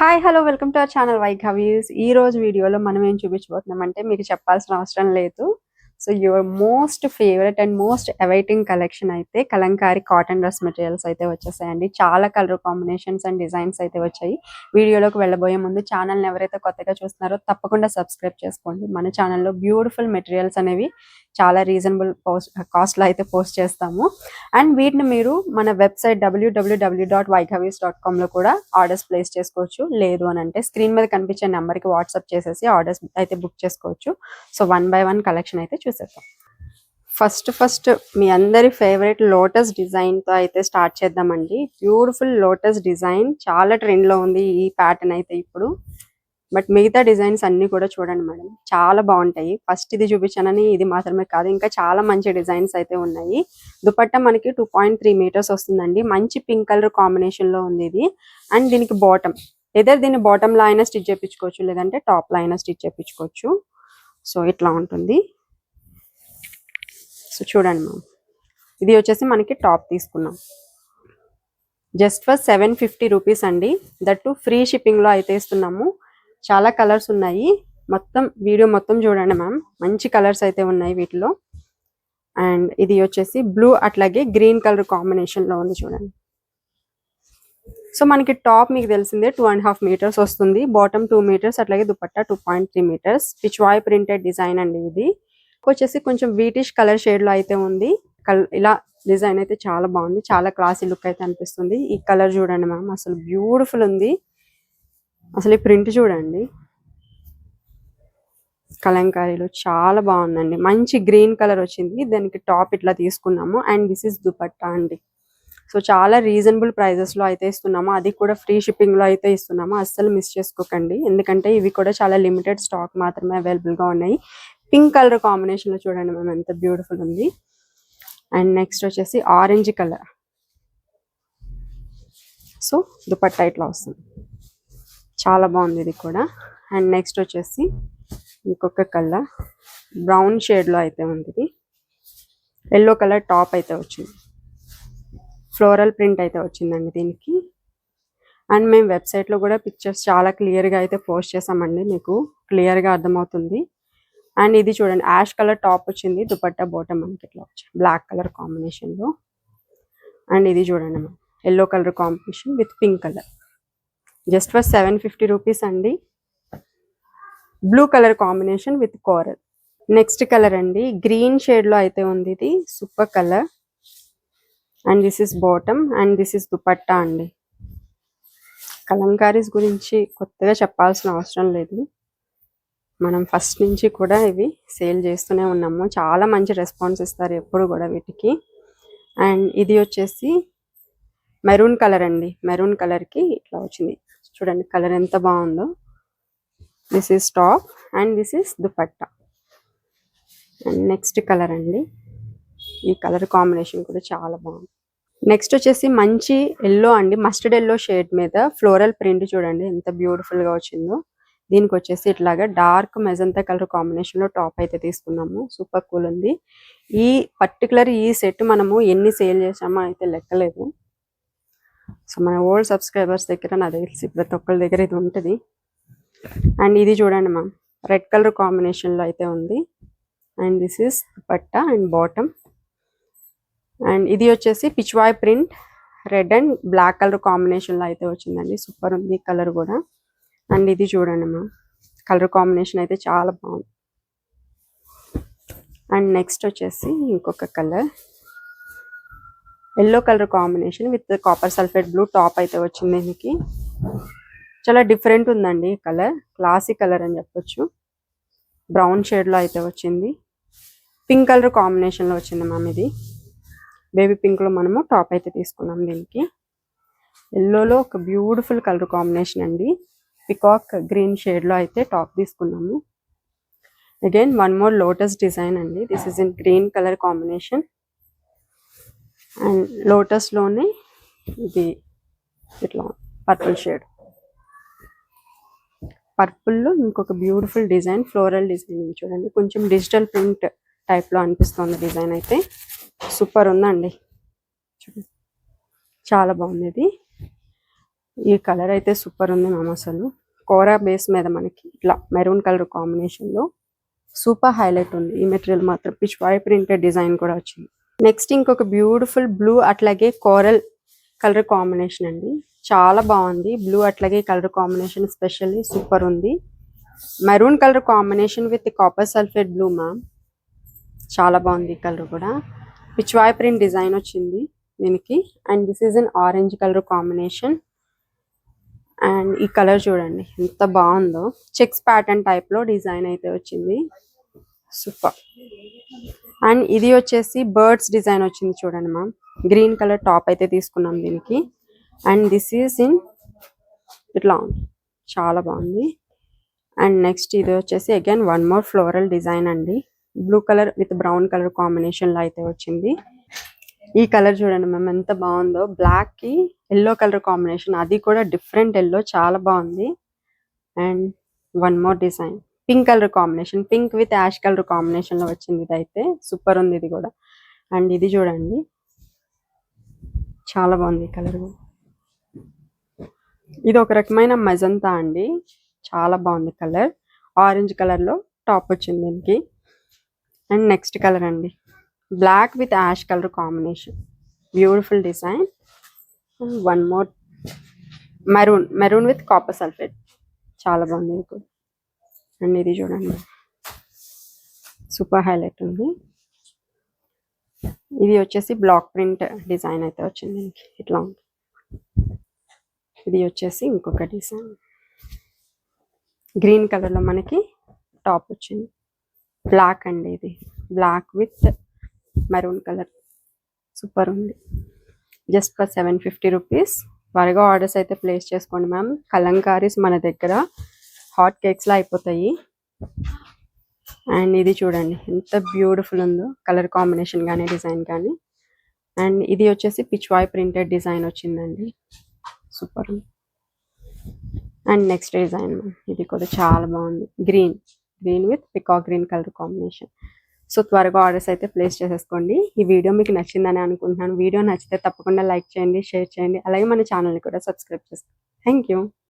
Hi hello welcome to our channel వైఘవీస్. ఈ రోజు వీడియోలో మనం ఏం చూపించబోతున్నామంటే మీకు చెప్పాల్సిన అవసరం లేదు. So your most favourite and most awaiting collection అయితే కలంకారీ కాటన్ డ్రెస్ మెటీరియల్స్ అయితే వచ్చేసాయండి. చాలా కలర్ కాంబినేషన్స్ అండ్ డిజైన్స్ అయితే వచ్చాయి. వీడియోలోకి వెళ్ళబోయే ముందు ఛానల్ని ఎవరైతే కొత్తగా చూస్తున్నారో తప్పకుండా సబ్స్క్రైబ్ చేసుకోండి. మన ఛానల్లో బ్యూటిఫుల్ మెటీరియల్స్ అనేవి చాలా రీజనబుల్ కాస్ట్లో అయితే పోస్ట్ చేస్తాము. అండ్ వీటిని మీరు మన వెబ్సైట్ www.vaighavis.com కూడా ఆర్డర్స్ ప్లేస్ చేసుకోవచ్చు. లేదు అని అంటే స్క్రీన్ మీద కనిపించే నెంబర్కి వాట్సాప్ చేసేసి ఆర్డర్స్ అయితే బుక్ చేసుకోవచ్చు. సో 1 by 1 కలెక్షన్ అయితే చూసేద్దాం. ఫస్ట్ మీ అందరి ఫేవరెట్ లోటస్ డిజైన్తో అయితే స్టార్ట్ చేద్దామండి. బ్యూటిఫుల్ లోటస్ డిజైన్ చాలా ట్రెండ్లో ఉంది ఈ ప్యాటర్న్ అయితే ఇప్పుడు. బట్ మిగతా డిజైన్స్ అన్ని కూడా చూడండి మేడం, చాలా బాగుంటాయి. ఫస్ట్ ఇది చూపించానని ఇది మాత్రమే కాదు, ఇంకా చాలా మంచి డిజైన్స్ అయితే ఉన్నాయి. దుపట్టా మనకి 2.3 మీటర్స్ వస్తుందండి. మంచి పింక్ కలర్ కాంబినేషన్ లో ఉంది ఇది. అండ్ దీనికి బాటమ్ దీన్ని బాటమ్ లో అయినా స్టిచ్ చేయించుకోవచ్చు, లేదంటే టాప్ లో అయినా స్టిచ్ చేయించుకోవచ్చు. సో ఇట్లా ఉంటుంది. సో చూడండి మ్యామ్, ఇది వచ్చేసి మనకి టాప్ తీసుకున్నాం జస్ట్ ఫర్ 750 రూపీస్ అండి. దట్టు ఫ్రీ షిప్పింగ్ లో అయితే ఇస్తున్నాము. చాలా కలర్స్ ఉన్నాయి. మొత్తం వీడియో మొత్తం చూడండి మ్యామ్, మంచి కలర్స్ అయితే ఉన్నాయి వీటిలో. అండ్ ఇది వచ్చేసి బ్లూ అట్లాగే గ్రీన్ కలర్ కాంబినేషన్ లో ఉంది చూడండి. సో మనకి టాప్ మీకు తెలిసిందే 2.5 మీటర్స్ వస్తుంది, బాటమ్ 2 మీటర్స్, అట్లాగే dupatta 2.3 metres. Pichwai printed design అండి ఇది. వచ్చేసి కొంచెం వీటిష్ కలర్ షేడ్ లో అయితే ఉంది. ఇలా డిజైన్ అయితే చాలా బాగుంది, చాలా క్లాసీ లుక్ అయితే అనిపిస్తుంది. ఈ కలర్ చూడండి మ్యామ్, అసలు బ్యూటిఫుల్ ఉంది. అసలు ఈ ప్రింట్ చూడండి, కలంకారీలో చాలా బాగుందండి. మంచి గ్రీన్ కలర్ వచ్చింది, దానికి టాప్ ఇట్లా తీసుకున్నాము. అండ్ దిస్ ఇస్ దుపట్టా అండి. సో చాలా రీజనబుల్ ప్రైజెస్ లో అయితే ఇస్తున్నాము, అది కూడా ఫ్రీ షిప్పింగ్ లో అయితే ఇస్తున్నాము. అస్సలు మిస్ చేసుకోకండి, ఎందుకంటే ఇవి కూడా చాలా లిమిటెడ్ స్టాక్ మాత్రమే అవైలబుల్ గా ఉన్నాయి. పింక్ కలర్ కాంబినేషన్ లో చూడండి మ్యామ్, ఎంత బ్యూటిఫుల్ ఉంది. అండ్ నెక్స్ట్ వచ్చేసి ఆరెంజ్ కలర్. సో దుపట్టా ఇట్లా వస్తుంది, చాలా బాగుంది ఇది కూడా. అండ్ నెక్స్ట్ వచ్చేసి ఇంకొక కలర్ బ్రౌన్ షేడ్ లో అయితే ఉంది. ఇది ఎల్లో కలర్ టాప్ అయితే వచ్చింది, ఫ్లోరల్ ప్రింట్ అయితే వచ్చిందండి దీనికి. అండ్ మేము వెబ్సైట్లో కూడా పిక్చర్స్ చాలా క్లియర్గా అయితే పోస్ట్ చేసామండి, మీకు క్లియర్గా అర్థమవుతుంది. అండ్ ఇది చూడండి, యాష్ కలర్ టాప్ వచ్చింది, దుపట్టా బాటమ్ మనకి ఇట్లా వచ్చింది బ్లాక్ కలర్ కాంబినేషన్లో. అండ్ ఇది చూడండి ma'am, yellow colour combination with pink colour, just for 750 rupees అండి. Blue colour combination with coral. Next colour అండి, గ్రీన్ షేడ్లో అయితే ఉంది, ఇది super colour. And this is bottom and this is dupatta అండి. కలంకారీస్ గురించి కొత్తగా చెప్పాల్సిన అవసరం లేదు, మనం ఫస్ట్ నుంచి కూడా ఇవి సేల్ చేస్తూనే ఉన్నాము. చాలా మంచి రెస్పాన్స్ ఇస్తారు ఎప్పుడు కూడా వీటికి. అండ్ ఇది వచ్చేసి మెరూన్ కలర్ అండి, మెరూన్ కలర్కి ఇట్లా వచ్చింది చూడండి, కలర్ ఎంత బాగుందో. This is top and this is dupatta. And next colour అండి, ఈ కలర్ కాంబినేషన్ కూడా చాలా బాగుంది. నెక్స్ట్ వచ్చేసి మంచి ఎల్లో అండి, మస్టర్డ్ ఎల్లో షేడ్ మీద ఫ్లోరల్ ప్రింట్ చూడండి ఎంత బ్యూటిఫుల్ గా వచ్చిందో. దీనికి వచ్చేసి ఇట్లాగా డార్క్ మెజంతా కలర్ కాంబినేషన్ లో టాప్ అయితే తీసుకున్నాము, సూపర్ కూల్ ఉంది. ఈ పర్టికులర్ ఈ సెట్ మనము ఎన్ని సేల్ చేసామో అయితే లెక్కలేదు. సో మన ఓల్డ్ సబ్స్క్రైబర్స్ దగ్గర నాకు తెలిసి ప్రతి ఒక్కరి దగ్గర ఇది ఉంటుంది. అండ్ ఇది చూడండి మ్యామ్, రెడ్ కలర్ కాంబినేషన్ లో అయితే ఉంది. And this is dupatta and bottom. And ఇది వచ్చేసి Pichwai print red and black colour కాంబినేషన్లో అయితే వచ్చిందండి, సూపర్ ఉంది కలర్ కూడా. అండ్ ఇది చూడండి మ్యామ్, కలర్ కాంబినేషన్ అయితే చాలా బాగుంది. అండ్ నెక్స్ట్ వచ్చేసి ఇంకొక colour, yellow colour combination with copper sulphate blue top అయితే వచ్చింది. దీనికి చాలా డిఫరెంట్ ఉందండి కలర్, క్లాసిక్ కలర్ అని చెప్పొచ్చు. బ్రౌన్ షేడ్లో అయితే వచ్చింది, పింక్ కలర్ కాంబినేషన్లో వచ్చింది మ్యామ్. ఇది బేబీ పింక్ లో మనము టాప్ అయితే తీసుకున్నాం. దీనికి ఎల్లోలో ఒక బ్యూటిఫుల్ కలర్ కాంబినేషన్ అండి, పికాక్ గ్రీన్ షేడ్ లో అయితే టాప్ తీసుకున్నాము. Again one more lotus design అండి, this is in green colour combination. And lotus లోనే ఇది ఇట్లా పర్పుల్ షేడ్, పర్పుల్ లో ఇంకొక బ్యూటిఫుల్ డిజైన్, ఫ్లోరల్ డిజైన్ చూడండి, కొంచెం డిజిటల్ ప్రింట్ టైప్ లో అనిపిస్తుంది డిజైన్ అయితే. సూపర్ ఉందండి, చాలా బాగుంది ఇది. ఈ కలర్ అయితే సూపర్ ఉంది మ్యామ్. అసలు కోరా బేస్ మీద మనకి ఇట్లా మెరూన్ కలర్ కాంబినేషన్లో సూపర్ హైలైట్ ఉంది. ఈ మెటీరియల్ మాత్రం పిచ్వాయ్ ప్రింటెడ్ డిజైన్ కూడా వచ్చింది. నెక్స్ట్ ఇంకొక బ్యూటిఫుల్ బ్లూ అట్లాగే కోరల్ కలర్ కాంబినేషన్ అండి. చాలా బాగుంది. బ్లూ అట్లాగే కలర్ కాంబినేషన్ స్పెషల్లీ సూపర్ ఉంది. Maroon colour combination with copper sulphate blue ma'am. చాలా బాగుంది ఈ కలర్ కూడా. పిచ్వాయ్ ప్రింట్ డిజైన్ వచ్చింది దీనికి. And this is an orange colour combination. And ఈ కలర్ చూడండి ఎంత బాగుందో. చెక్స్ ప్యాటర్న్ టైప్ లో డిజైన్ అయితే వచ్చింది. సూపర్. అండ్ ఇది వచ్చేసి బర్డ్స్ డిజైన్ వచ్చింది చూడండి మ్యామ్. గ్రీన్ కలర్ టాప్ అయితే తీసుకున్నాం దీనికి. అండ్ దిస్ ఈజ్ ఇన్ ఇట్లా ఉంది. చాలా బాగుంది. అండ్ నెక్స్ట్ ఇది వచ్చేసి again one more floral design అండి. Blue colour with brown colour combination లో అయితే వచ్చింది. ఈ కలర్ చూడండి మ్యామ్ ఎంత బాగుందో. బ్లాక్ కి ఎల్లో కలర్ కాంబినేషన్, అది కూడా డిఫరెంట్ ఎల్లో, చాలా బాగుంది. And one more design pink colour combination, pink with ash colour combination లో వచ్చింది. ఇది అయితే సూపర్ ఉంది ఇది కూడా. అండ్ ఇది చూడండి చాలా బాగుంది ఈ కలర్. ఇది ఒక రకమైన మజంతా అండి. చాలా బాగుంది కలర్. ఆరెంజ్ కలర్ లో టాప్ వచ్చింది దీనికి. అండ్ నెక్స్ట్ కలర్ అండి black with ash colour combination, beautiful design. One more maroon with copper sulphate, చాలా బాగుంది ఇది కూడా. అండ్ ఇది చూడండి సూపర్ హైలైట్ ఉంది. ఇది వచ్చేసి బ్లాక్ ప్రింట్ డిజైన్ అయితే వచ్చింది దీనికి. ఇట్లా ఉంది. ఇది వచ్చేసి ఇంకొక డిజైన్ గ్రీన్ కలర్ లో మనకి టాప్ వచ్చింది. బ్లాక్ అండి, ఇది black with maroon colour, super ఉంది. Just for 750 rupees. త్వరగా ఆర్డర్స్ అయితే ప్లేస్ చేసుకోండి మ్యామ్. కలంకారీస్ మన దగ్గర హాట్ కేక్స్ లా అయిపోతాయి. అండ్ ఇది చూడండి ఎంత బ్యూటిఫుల్ ఉందో కలర్ కాంబినేషన్ కానీ డిజైన్ కానీ. అండ్ ఇది వచ్చేసి పిచ్వాయ్ ప్రింటెడ్ డిజైన్ వచ్చిందండి. సూపర్ ఉంది. అండ్ నెక్స్ట్ డిజైన్ ఇది కూడా చాలా బాగుంది. Green with peacock green colour combination. So త్వరగా ఆర్డర్స్ అయితే ప్లేస్ చేసేసుకోండి. ఈ వీడియో మీకు నచ్చిందని అనుకుంటున్నాను. వీడియో నచ్చితే తప్పకుండా లైక్ చేయండి, షేర్ చేయండి, అలాగే మన ఛానల్ని కూడా సబ్స్క్రైబ్ చేసుకోండి. Thank you.